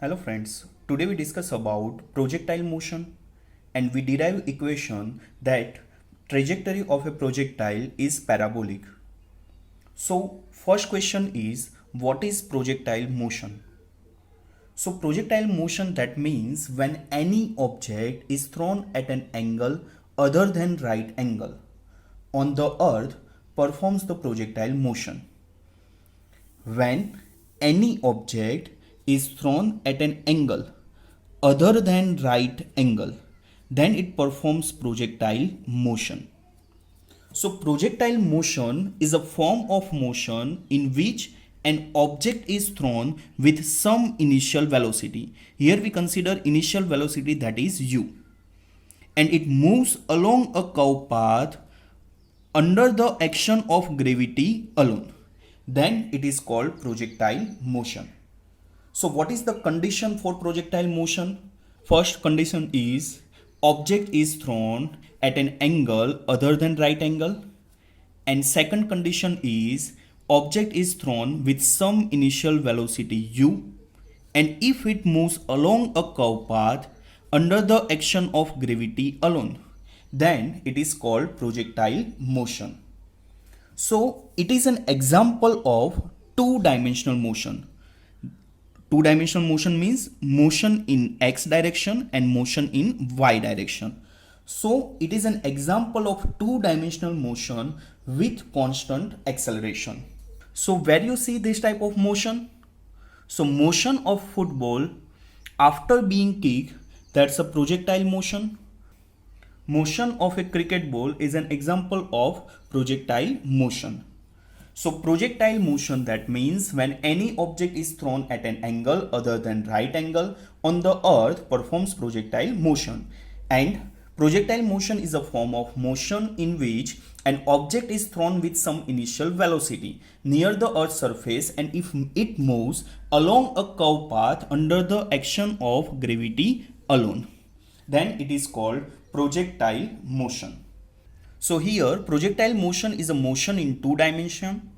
Hello friends, today we discuss about projectile motion and we derive equation that trajectory of a projectile is parabolic. So first question is what is projectile motion? So projectile motion that means when any object is thrown at an angle other than right angle on the earth performs the projectile motion. When any object is thrown at an angle other than right angle, then it performs projectile motion. So projectile motion is a form of motion in which an object is thrown with some initial velocity. Here we consider initial velocity, that is u, and it moves along a curved path under the action of gravity alone. Then it is called projectile motion. So what is the condition for projectile motion? First condition is object is thrown at an angle other than right angle, and second condition is object is thrown with some initial velocity u, and if it moves along a curved path under the action of gravity alone, then it is called projectile motion. So it is an example of two-dimensional motion. Two-dimensional motion means motion in x direction and motion in y direction. So it is an example of two-dimensional motion with constant acceleration. So where you see this type of motion? So motion of football after being kicked, that's a projectile motion. Motion of a cricket ball is an example of projectile motion. So projectile motion, that means when any object is thrown at an angle other than right angle on the earth performs projectile motion. And projectile motion is a form of motion in which an object is thrown with some initial velocity near the earth's surface, and if it moves along a curved path under the action of gravity alone, then it is called projectile motion. So here projectile motion is a motion in two dimension,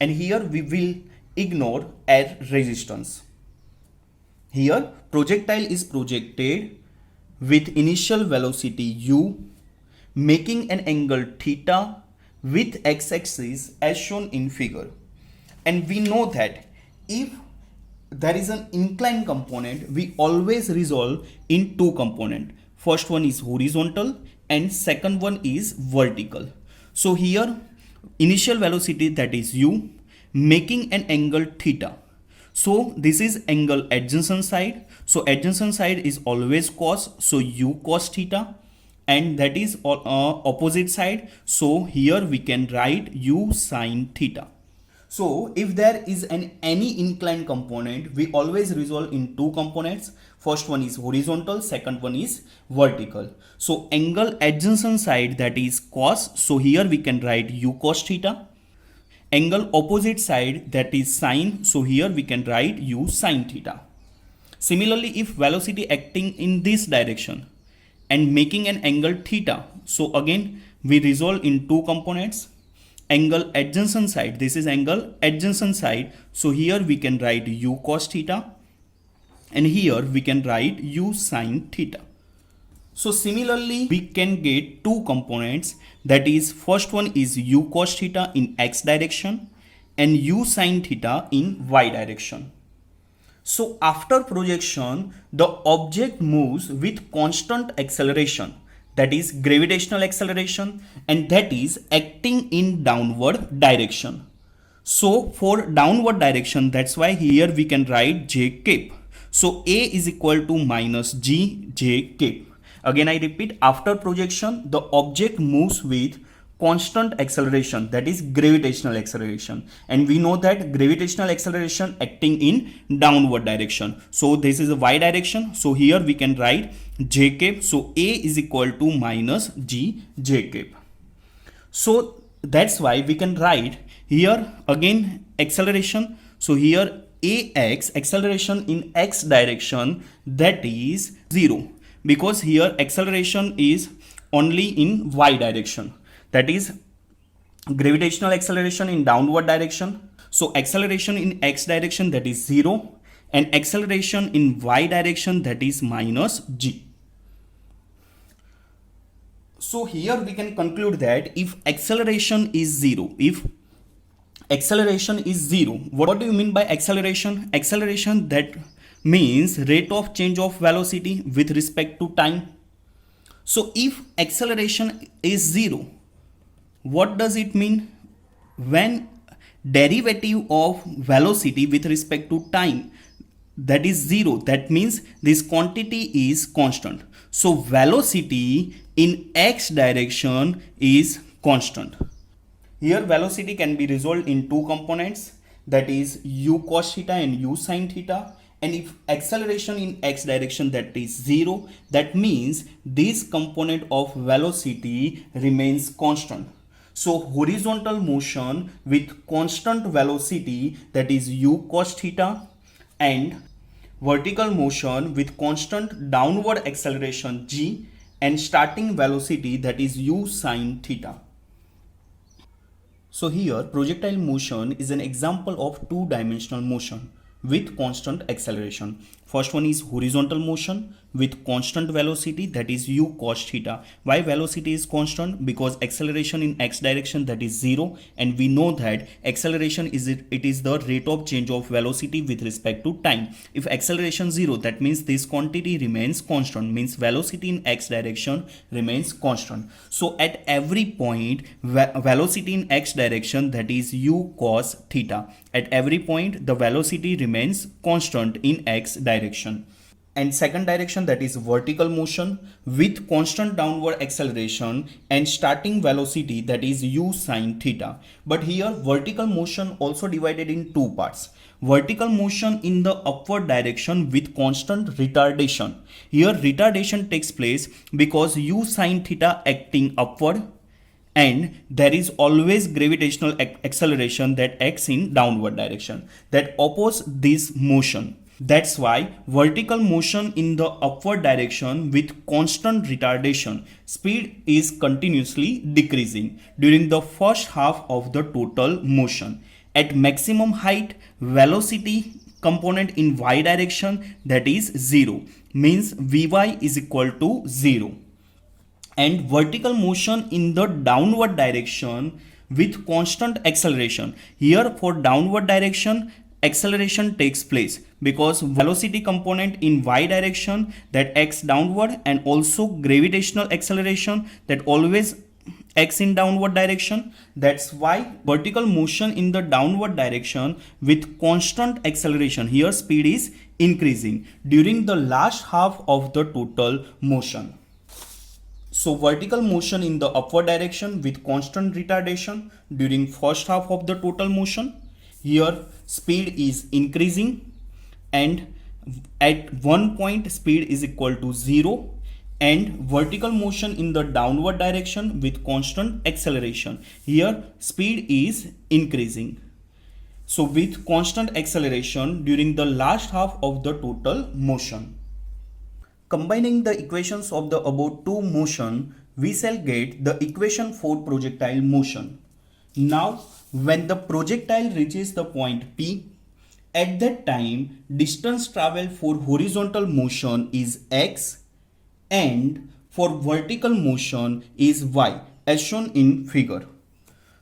and here we will ignore air resistance. Here projectile is projected with initial velocity u, making an angle theta with x-axis as shown in figure. And we know that if there is an inclined component, we always resolve in two component. First one is horizontal and second one is vertical. So here initial velocity, that is u, making an angle theta. So this is angle adjacent side. So adjacent side is always cos, so u cos theta, and that is opposite side. So here we can write u sin theta. So if there is any inclined component, we always resolve in two components. First one is horizontal, second one is vertical. So angle adjacent side, that is cos, so here we can write u cos theta. Angle opposite side, that is sine, so here we can write u sin theta. Similarly, if velocity acting in this direction and making an angle theta, so again we resolve in two components. Angle adjacent side, this is angle adjacent side, so here we can write u cos theta, and here we can write u sin theta. So similarly we can get two components, that is first one is u cos theta in x direction and u sin theta in y direction. So after projection the object moves with constant acceleration, that is gravitational acceleration, and that is acting in downward direction. So for downward direction, that's why here we can write j cap. So a is equal to minus g j cap. Again I repeat, after projection the object moves with constant acceleration, that is gravitational acceleration, and we know that gravitational acceleration acting in downward direction. So this is a y direction, so here we can write j cap. So a is equal to minus g j cap. So that's why we can write here again acceleration. So here ax, acceleration in x direction, that is 0, because here acceleration is only in y direction, that is gravitational acceleration in downward direction. So acceleration in x direction, that is 0, and acceleration in y direction, that is minus g. So here we can conclude that if acceleration is zero, what do you mean by acceleration? Acceleration, that means rate of change of velocity with respect to time. So if acceleration is zero, what does it mean? When derivative of velocity with respect to time, that is zero, that means this quantity is constant. So velocity in x direction is constant. Here velocity can be resolved in two components, that is u cos theta and u sin theta. And if acceleration in x direction, that is zero, that means this component of velocity remains constant. So horizontal motion with constant velocity, that is u cos theta, and vertical motion with constant downward acceleration g and starting velocity, that is u sin theta. So here projectile motion is an example of two-dimensional motion with constant acceleration. First one is horizontal motion with constant velocity, that is u cos theta. Why velocity is constant? Because acceleration in x direction, that is zero, and we know that acceleration is it is the rate of change of velocity with respect to time. If acceleration zero, that means this quantity remains constant, means velocity in x direction remains constant. So at every point velocity in x direction, that is u cos theta, at every point the velocity remains constant in x direction. And second direction, that is vertical motion with constant downward acceleration and starting velocity, that is u sin theta. But here vertical motion also divided in two parts. Vertical motion in the upward direction with constant retardation. Here retardation takes place because u sin theta acting upward, and there is always gravitational acceleration that acts in downward direction that oppose this motion. That's why vertical motion in the upward direction with constant retardation, speed is continuously decreasing during the first half of the total motion. At maximum height, velocity component in y direction, that is 0, means Vy is equal to 0. And vertical motion in the downward direction with constant acceleration. Here for downward direction, acceleration takes place because velocity component in y direction that acts downward, and also gravitational acceleration that always acts in downward direction. That's why vertical motion in the downward direction with constant acceleration, here speed is increasing during the last half of the total motion. So vertical motion in the upward direction with constant retardation during first half of the total motion. Here speed is increasing, and at one point speed is equal to 0. And vertical motion in the downward direction with constant acceleration. Here speed is increasing. So with constant acceleration during the last half of the total motion. Combining the equations of the above two motion, we shall get the equation for projectile motion. Now, when the projectile reaches the point P, at that time, distance traveled for horizontal motion is x, and for vertical motion is y, as shown in figure.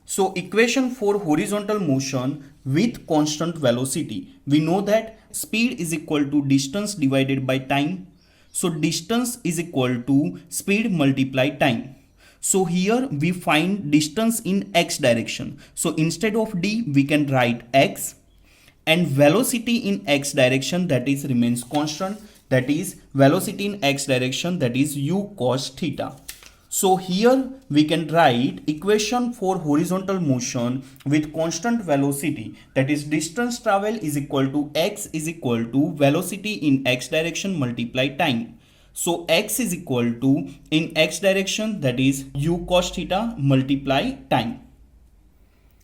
So equation for horizontal motion with constant velocity. We know that speed is equal to distance divided by time. So distance is equal to speed multiply time. So here we find distance in x direction. So instead of d, we can write x, and velocity in x direction, that is remains constant, that is velocity in x direction, that is u cos theta. So here we can write equation for horizontal motion with constant velocity, that is distance travel is equal to x is equal to velocity in x direction multiply time. So x is equal to in x direction, that is u cos theta multiply time.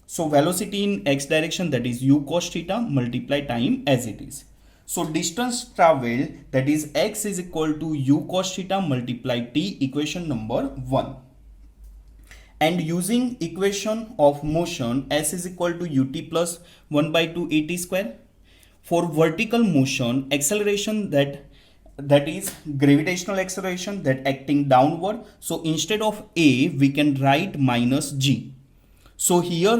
So velocity in x direction, that is u cos theta multiply time as it is. So distance traveled, that is x is equal to u cos theta multiply t, equation number 1. And using equation of motion, s is equal to ut plus 1 by 2 at square. For vertical motion, acceleration that is gravitational acceleration that acting downward. So instead of a, we can write minus g. So here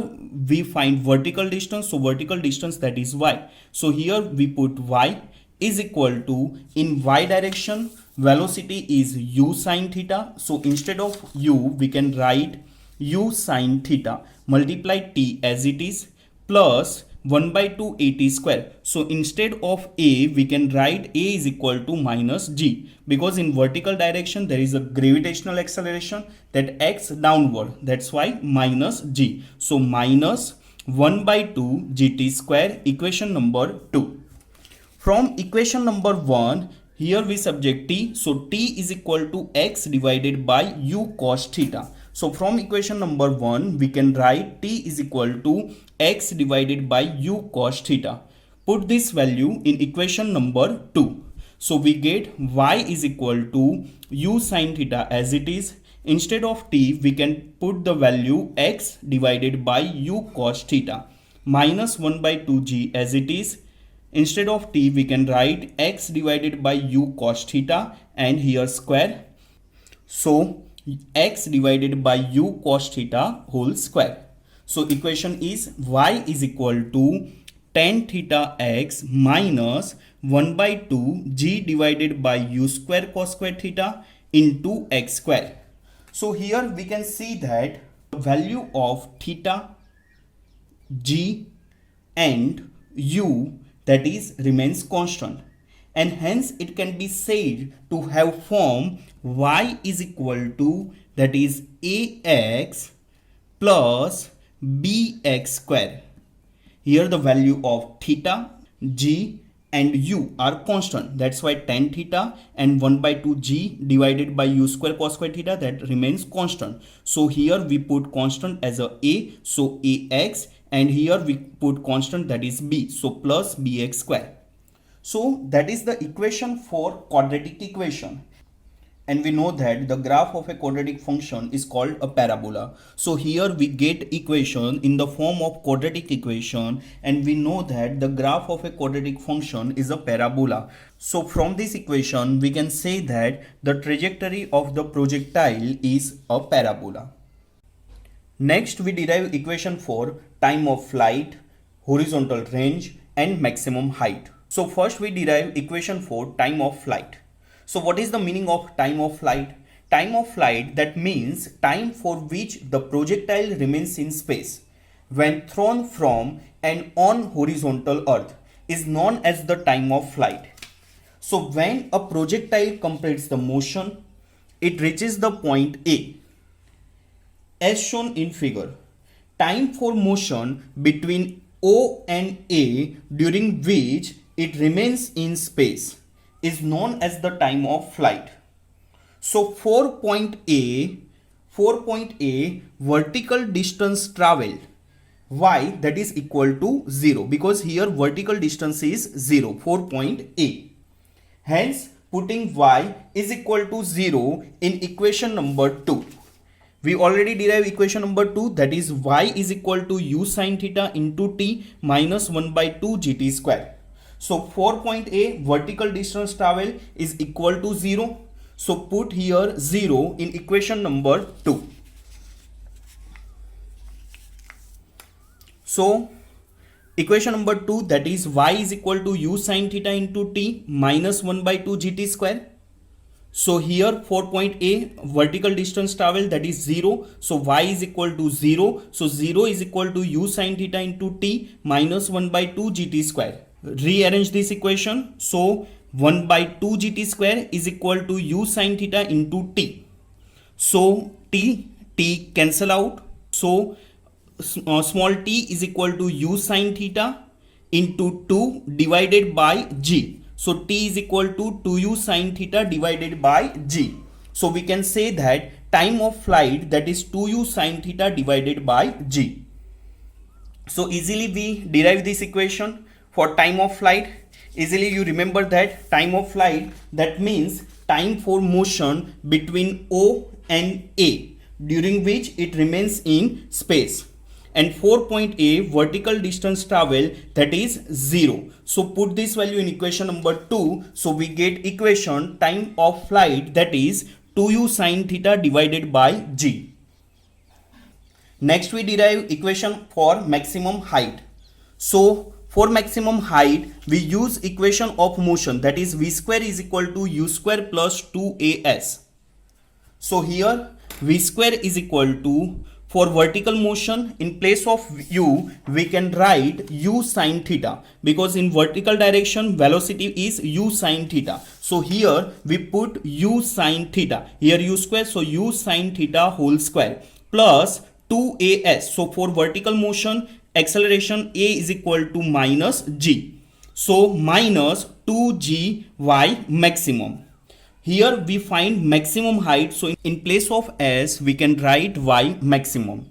we find vertical distance. So vertical distance, that is y. So here we put y is equal to, in y direction, velocity is u sine theta. So instead of u, we can write u sine theta multiply t as it is plus 1 by 2 at square. So instead of a, we can write a is equal to minus g, because in vertical direction there is a gravitational acceleration that acts downward. That's why minus g. So minus 1 by 2 gt square, equation number 2. From equation number 1, here we subject t. So t is equal to x divided by u cos theta. So from equation number 1, we can write t is equal to x divided by u cos theta. Put this value in equation number 2. So we get y is equal to u sine theta as it is. Instead of t, we can put the value x divided by u cos theta minus 1 by 2g as it is. Instead of t, we can write x divided by u cos theta and here square. So x divided by u cos theta whole square. So equation is y is equal to tan theta x minus 1 by 2 g divided by u square cos square theta into x square. So here we can see that the value of theta, g and u, that is, remains constant, and hence it can be said to have form y is equal to, that is, ax plus bx square. Here the value of theta, g and u are constant. That's why tan theta and 1 by 2 g divided by u square cos square theta, that remains constant. So here we put constant as a, so ax, and here we put constant, that is b, so plus bx square. So that is the equation for quadratic equation. And we know that the graph of a quadratic function is called a parabola. So here we get equation in the form of quadratic equation, and we know that the graph of a quadratic function is a parabola. So from this equation, we can say that the trajectory of the projectile is a parabola. Next, we derive equation for time of flight, horizontal range and maximum height. So first we derive equation for time of flight. So what is the meaning of time of flight? Time of flight, that means time for which the projectile remains in space when thrown from and on horizontal earth, is known as the time of flight. So when a projectile completes the motion, it reaches the point A as shown in figure. Time for motion between O and A during which it remains in space is known as the time of flight. So for point A, vertical distance traveled, y, that is equal to 0, because here vertical distance is 0 for point A. Hence putting y is equal to 0 in equation number 2. We already derived equation number 2, that is y is equal to u sine theta into t minus 1 by 2 gt square. So for point A, vertical distance travel is equal to 0. So put here 0 in equation number 2. So equation number 2, that is y is equal to u sine theta into t minus 1 by 2 gt square. So here for point A, vertical distance travel, that is 0. So y is equal to 0. So 0 is equal to u sine theta into t minus 1 by 2 gt square. Rearrange this equation. So 1 by 2 gt square is equal to u sine theta into t. So t cancel out. So small t is equal to u sine theta into 2 divided by g. So t is equal to 2u sine theta divided by g. So we can say that time of flight, that is 2u sine theta divided by g. So easily we derive this equation for time of flight. Easily you remember that time of flight, that means time for motion between O and A during which it remains in space. and 4 point A vertical distance travel, that is 0. So put this value in equation number 2. So we get equation time of flight, that is 2u sin theta divided by g. Next we derive equation for maximum height. So for maximum height we use equation of motion, that is v square is equal to u square plus 2as. So here v square is equal to, for vertical motion, in place of u we can write u sin theta, because in vertical direction velocity is u sin theta. So here we put u sin theta, here u square, so u sin theta whole square plus 2as. So for vertical motion acceleration a is equal to minus g, so minus 2gy maximum. Here we find maximum height, so in place of s we can write y maximum.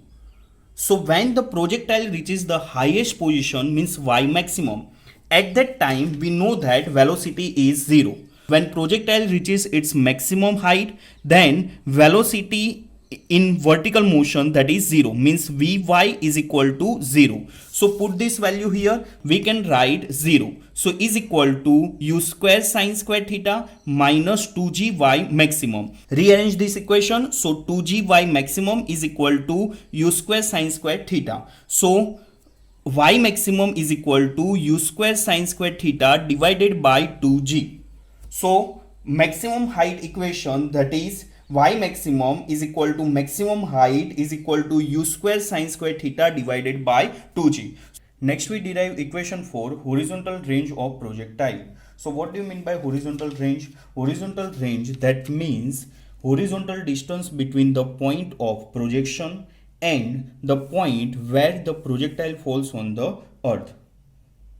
So when the projectile reaches the highest position, means y maximum, at that time we know that velocity is 0. When projectile reaches its maximum height, then velocity in vertical motion, that is 0, means vy is equal to 0. So put this value here, we can write 0. So is equal to u square sin square theta minus 2gy maximum. Rearrange this equation, so 2gy maximum is equal to u square sin square theta. So y maximum is equal to u square sin square theta divided by 2g. So maximum height equation, that is y maximum is equal to maximum height is equal to u square sin square theta divided by 2g. Next we derive equation for horizontal range of projectile. So what do you mean by horizontal range? Horizontal range, that means horizontal distance between the point of projection and the point where the projectile falls on the earth,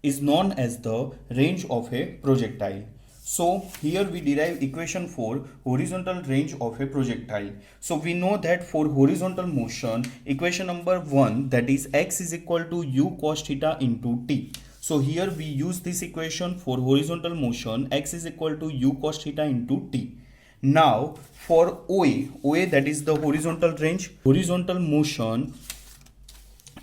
is known as the range of a projectile. So here we derive equation for horizontal range of a projectile. So we know that for horizontal motion, equation number 1, that is x is equal to u cos theta into t. So here we use this equation for horizontal motion, x is equal to u cos theta into t. Now for OA that is the horizontal range, horizontal motion,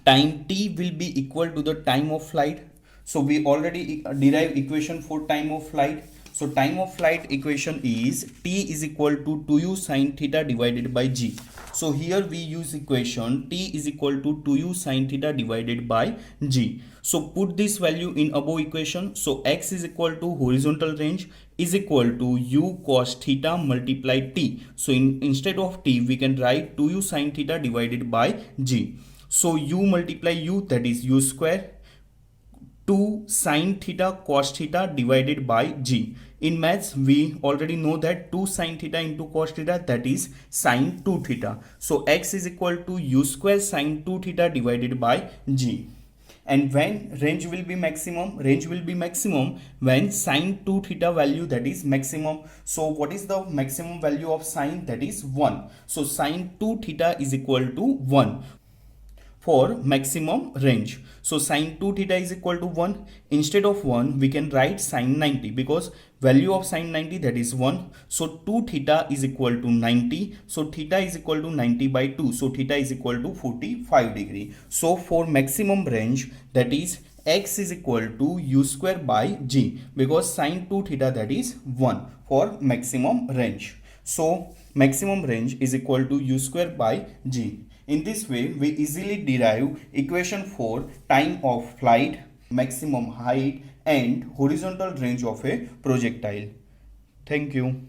time t will be equal to the time of flight. So we already derive equation for time of flight. So time of flight equation is t is equal to 2u sin theta divided by g. So here we use equation t is equal to 2u sin theta divided by g. So put this value in above equation. So x is equal to horizontal range is equal to u cos theta multiply t. So instead of t we can write 2u sin theta divided by g. So u multiply u, that is u square, 2 sin theta cos theta divided by g. In maths we already know that 2 sin theta into cos theta, that is sin 2 theta. So x is equal to u square sin 2 theta divided by g. And when range will be maximum? Range will be maximum when sin 2 theta value, that is maximum. So what is the maximum value of sin? That is 1. So sin 2 theta is equal to 1 for maximum range. So sin 2 theta is equal to 1. Instead of 1 we can write sin 90, because value of sin 90, that is 1. So 2 theta is equal to 90. So theta is equal to 90 by 2. So theta is equal to 45 degree. So for maximum range, that is x is equal to u square by g, because sin 2 theta, that is 1 for maximum range. So maximum range is equal to u square by g. In this way, we easily derive equation for time of flight, maximum height and horizontal range of a projectile. Thank you.